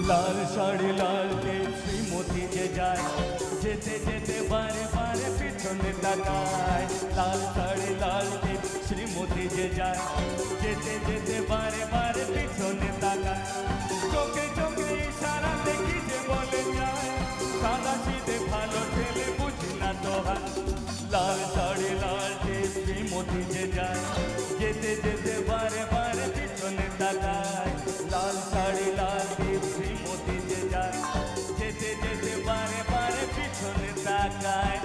লাল শাড়ি লাল টিপ শ্রীমতী যে যায়, যেতে যেতে বারে বারে পিছনে তাকায়। লাল শাড়ি লাল টিপ শ্রীমতী যে যায়, যেতে যেতে বারে বারে পিছনে তাকায়। চোখে চোখে ইশারা দেখি যে বলে যায়, সাদা সিধে ভালো ছেলে বুঝি না তো হয়। লাল শাড়ি লাল টিপ শ্রীমতী যে যায়, যেতে যেতে বারে বারে পিছনে তাকায়। লাল শাড়ি লাল টিপ শ্রীমতী যে যায়, যেতে যেতে বারে বারে পিছনে তাকায়।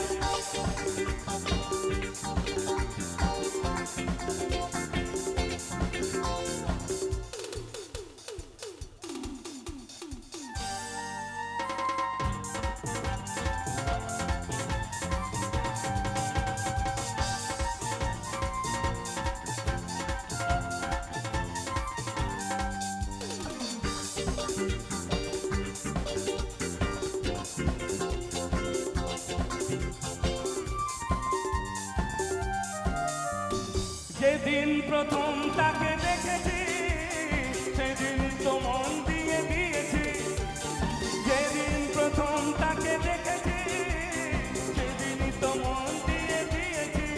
যেদিন প্রথম তাকে দেখেছি, সেদিন তো মন দিয়ে দিয়েছি। যেদিন প্রথম তাকে দেখেছি, সেদিনই তো মন দিয়ে দিয়েছি।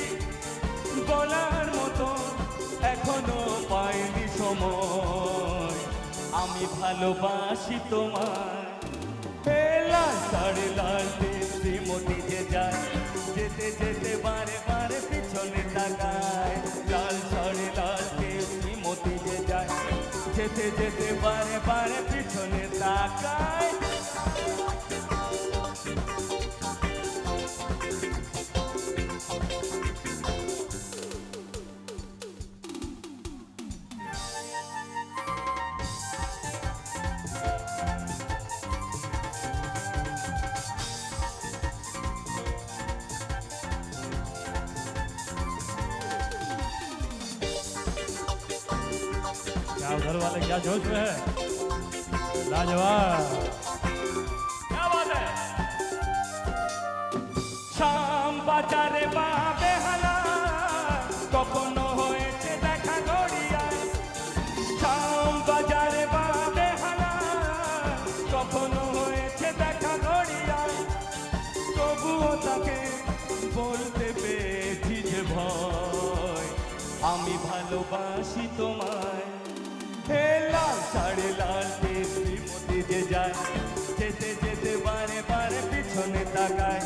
বলার মতো এখনো পাইনি সময়, আমি ভালোবাসি তোমায়। হে লাল শাড়ি লাল টিপ শ্রীমতী যে যায়, যেতে যেতে বারে বারে পিছনে তাকায়। লাল শাড়ি লাল টিপ শ্রীমতী যে যায়, যেতে যেতে বারে বারে পিছনে তাকায়। क्या उधर वाले क्या जोश में है? लाजवाब, क्या बात है। শাম বাজারে বা বেহালা, কখনো হয়েছে দেখা গড়িয়ায়। শাম বাজারে বা বেহালা, কখনো হয়েছে দেখা গড়িয়ায়। তবুও তাকে বলতে পেরেছি যে ভয়, আমি ভালোবাসি তোমায়। হে লাল শাড়ি লাল টিপ শ্রীমতী যে যায়, যেতে যেতে বারে বারে পিছনে তাকায়।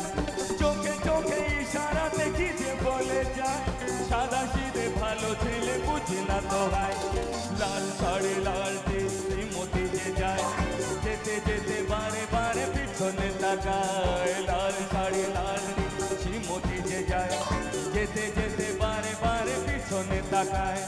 চোখে চোখে ইশারা দেখি যে বলে যায়, সাদা সিধে ভালো ছেলে বুঝি না তো হয়। লাল শাড়ি লাল টিপ শ্রীমতী যে যায়, যেতে যেতে বারে বারে পিছনে তাকায়। লাল শাড়ি লাল টিপ শ্রীমতী যে যায়, যেতে যেতে বারে বারে পিছনে তাকায়।